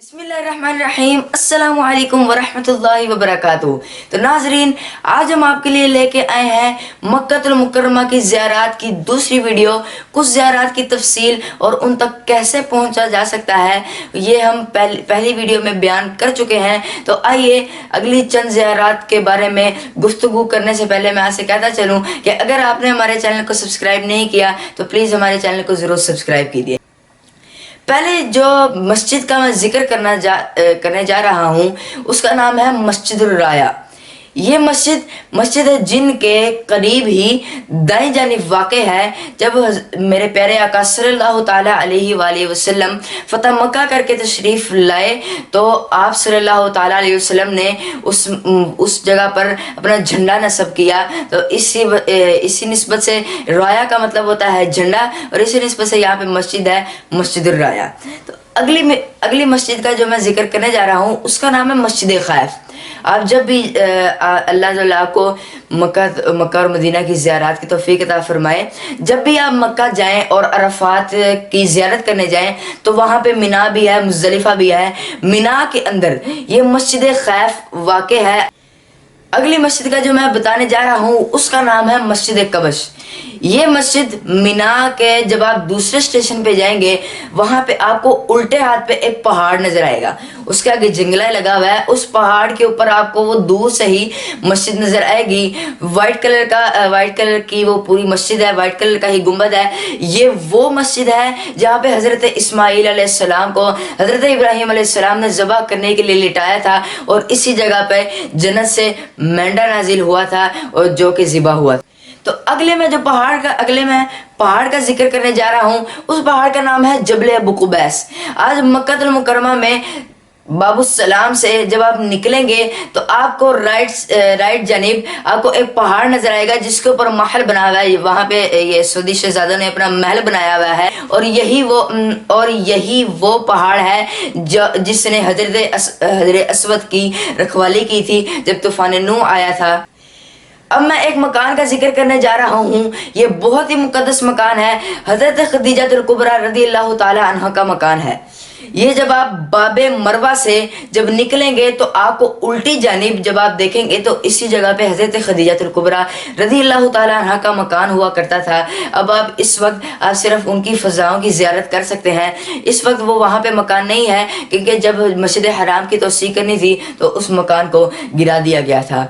बिस्मिल्लाहिर्रहमानिर्रहीम अस्सलाम वालेकुम वरहमतुल्लाहि वबरकातुहू। तो नाजरीन, आज हम आपके लिए लेके आए हैं मक्कतुल मुकर्रमा की ज़ियारत की दूसरी वीडियो। कुछ ज़ियारत की तफसील और उन तक कैसे पहुंचा जा सकता है ये हम पहली वीडियो में बयान कर चुके हैं। तो आइए अगली चंद ज़ियारत के बारे में गुफ्तगू करने से पहले मैं आपसे कहता चलूँ कि अगर आपने हमारे चैनल को सब्सक्राइब नहीं किया तो प्लीज़ हमारे चैनल को ज़रूर सब्सक्राइब कीजिए। पहले जो मस्जिद का मैं जिक्र करने जा रहा हूँ उसका नाम है मस्जिदुर राया। ये मस्जिद जिन के करीब ही दाईं जानिब वाक़े है। जब मेरे प्यारे आका सल्लल्लाहु ताला अलैहि वसल्लम फ़तह मक्का करके तशरीफ़ लाए तो आप सल्लल्लाहु ताला अलैहि वसल्लम ने उस जगह पर अपना झंडा नस्ब किया। तो इसी निस्बत से राया का मतलब होता है झंडा, और इसी निस्बत से यहाँ पे मस्जिद है मस्जिदुर राया। तो अगली मस्जिद का जो मैं जिक्र करने जा रहा हूँ उसका नाम है मस्जिद खैफ। आप जब भी अल्लाह ताला आपको मक्का और मदीना की ज़ियारत की तौफीक अता फरमाए, जब भी आप मक्का जाएं और अरफात की ज़ियारत करने जाएं तो वहाँ पे मिना भी है, मुज़दलिफ़ा भी है। मिना के अंदर ये मस्जिद खैफ वाक़े है। अगली मस्जिद का जो मैं बताने जा रहा हूँ उसका नाम है मस्जिद कबश। ये मस्जिद मिना के जब आप दूसरे स्टेशन पे जाएंगे वहाँ पे आपको उल्टे हाथ पे एक पहाड़ नजर आएगा, उसके आगे जंगला लगा हुआ है। उस पहाड़ के ऊपर आपको वो दूर से ही मस्जिद नजर आएगी। वाइट कलर की वो पूरी मस्जिद है, वाइट कलर का ही गुंबद है। ये वो मस्जिद है जहाँ पे हज़रत इस्माईल अलैहिस्सलाम को हज़रत इब्राहीम अलैहिस्सलाम ने ज़बह करने के लिए लिटाया था, और इसी जगह पे जन्नत से मेंढा नाजिल हुआ था और जो कि ज़िबा हुआ। तो अगले मैं पहाड़ का जिक्र करने जा रहा हूँ उस पहाड़ का नाम है जबल अबू कुबैस। आज मक्का मुकरमा में बाबू सलाम से जब आप निकलेंगे तो आपको राइट जानिब आपको एक पहाड़ नजर आएगा जिसके ऊपर महल बना हुआ है। वहाँ पे ये सऊदी शहजादों ने अपना महल बनाया हुआ है, और यही वो पहाड़ है जिसने हजरत असवद की रखवाली की थी जब तूफान नूह आया था। अब मैं एक मकान का जिक्र करने जा रहा हूँ। ये बहुत ही मुकद्दस मकान है, हजरत खदीजातुल कुबरा रज़ियल्लाहु ताला अन्हा का मकान है। ये जब आप बाबे मरवा से जब निकलेंगे तो आपको उल्टी जानिब जब आप देखेंगे तो इसी जगह पे हजरत खदीजातुल कुबरा रज़ियल्लाहु ताला अन्हा का मकान हुआ करता था। अब इस वक्त आप सिर्फ उनकी फ़ज़ाओं की ज़ियारत कर सकते हैं। इस वक्त वो वहाँ पे मकान नहीं है क्योंकि जब मस्जिद हराम की तोसी करनी थी तो उस मकान को गिरा दिया गया था।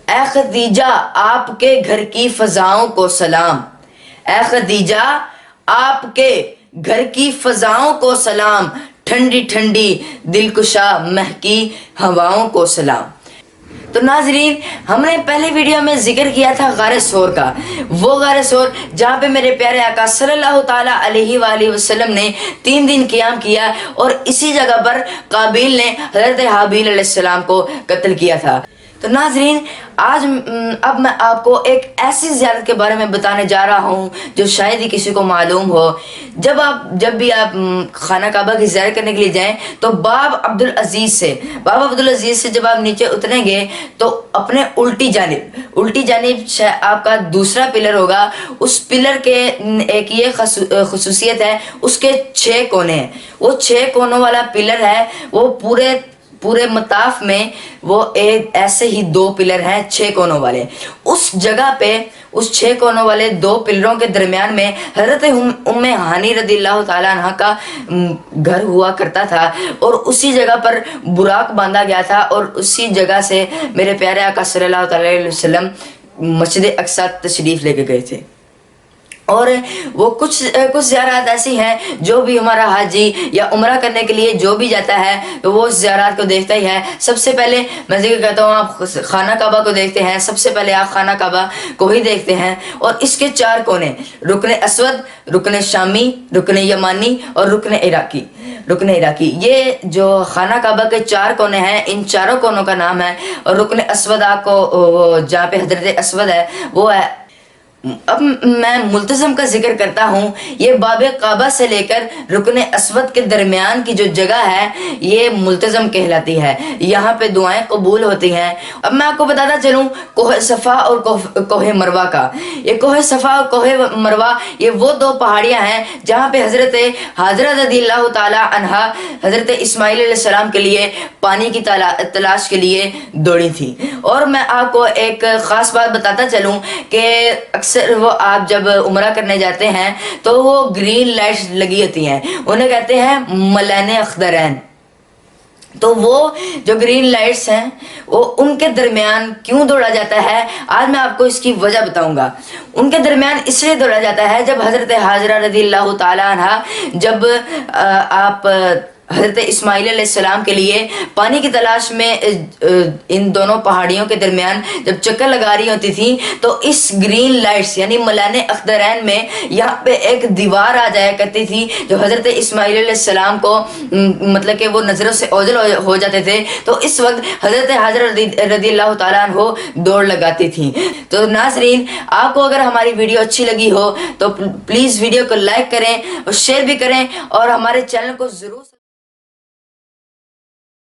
ऐ खदीजा आपके घर की फ़ज़ाओं को सलाम, ऐ खदीजा आपके घर की फ़ज़ाओं को सलाम, ठंडी ठंडी दिलकुशा महकी हवाओं को सलाम। तो नाजरीन, हमने पहले वीडियो में जिक्र किया था गारे सोर का, वो गारे सोर जहाँ पे मेरे प्यारे आका सल्लल्लाहु ताला अलैहि वसल्लम ने 3 दिन क़ियाम किया, और इसी जगह पर काबिल ने हज़रत हाबील अलैहिस्सलाम को कत्ल किया था। तो नाजरीन, अब मैं आपको एक ऐसी ज़ियारत के बारे में बताने जा रहा हूँ जो शायद ही किसी को मालूम हो। जब भी आप खाना काबा की ज़ियारत करने के लिए जाएं तो बाब अब्दुल अजीज़ से जब आप नीचे उतरेंगे तो अपने उल्टी जानिब आपका दूसरा पिलर होगा। उस पिलर के एक ये खसूसियत है, उसके 6 कोने हैं। वो 6 कोनों वाला पिलर है, वो पूरे मताफ में वो एक ऐसे ही 2 पिलर हैं 6 कोनों वाले। उस जगह पे उस 6 कोनों वाले 2 पिलरों के दरमियान में हज़रत उम्मे हानी रज़ियल्लाहु ताला अन्हा का घर हुआ करता था, और उसी जगह पर बुराक बांधा गया था, और उसी जगह से मेरे प्यारे आका सल्लल्लाहु अलैहि वसल्लम मस्जिद अक्सा तशरीफ़ लेके गए थे। और वो कुछ ज़ियारत ऐसी हैं जो भी हमारा हाजी या उम्रा करने के लिए जो भी जाता है तो वो ज़ियारत को देखता ही है। सबसे पहले मैं जिक्र कहता हूँ, आप खाना काबा को देखते हैं। सबसे पहले आप खाना काबा को ही देखते हैं, और इसके 4 कोने, रुकन असवद, रुकन शामी, रुकन यमानी और रुकन इराकी। ये जो खाना काबा के 4 कोने हैं, इन चारों कोनों का नाम है। और रुकन असवद आपको जहाँ पे हजरत असवद है वो है اب میں ملتزم کا ذکر کرتا ہوں. یہ باب کعبہ سے لے کر رکن اسود کے درمیان کی جو جگہ ہے یہ ملتزم کہلاتی ہے. یہاں پہ دعائیں قبول ہوتی ہیں. اب میں آپ کو بتاتا چلوں کوہ صفا اور کوہ مروہ کا. یہ کوہ صفا اور کوہ مروہ یہ وہ دو پہاڑیاں ہیں جہاں پہ حضرت حاجرہ رضی اللہ تعالی عنہا حضرت اسماعیل علیہ السلام کے لیے پانی کی تلاش کے لیے دوڑی تھی. اور میں آپ کو ایک خاص بات بتاتا چلوں کہ اکثر وہ آپ جب عمرہ کرنے جاتے ہیں تو وہ گرین لائٹس لگی ہوتی ہیں, انہیں کہتے ہیں ملین اخضرین. تو وہ جو گرین لائٹس ہیں وہ ان کے درمیان کیوں دوڑا جاتا ہے, آج میں آپ کو اس کی وجہ بتاؤں گا. ان کے درمیان اس لیے دوڑا جاتا ہے جب حضرت حاجرہ رضی اللہ تعالی عنہ جب آپ حضرت اسماعیل علیہ السلام کے لیے پانی کی تلاش میں ان دونوں پہاڑیوں کے درمیان جب چکر لگا رہی ہوتی تھی تو اس گرین لائٹس یعنی ملان اخضرین میں یہاں پہ ایک دیوار آ جایا کرتی تھی جو حضرت اسماعیل علیہ السلام کو مطلب کہ وہ نظروں سے اوجھل ہو جاتے تھے. تو اس وقت حضرت حاجرہ رضی اللہ تعالیٰ عنہ دوڑ لگاتی تھیں. تو ناظرین, آپ کو اگر ہماری ویڈیو اچھی لگی ہو تو پلیز ویڈیو کو لائک کریں اور شیئر بھی کریں اور ہمارے چینل کو ضرور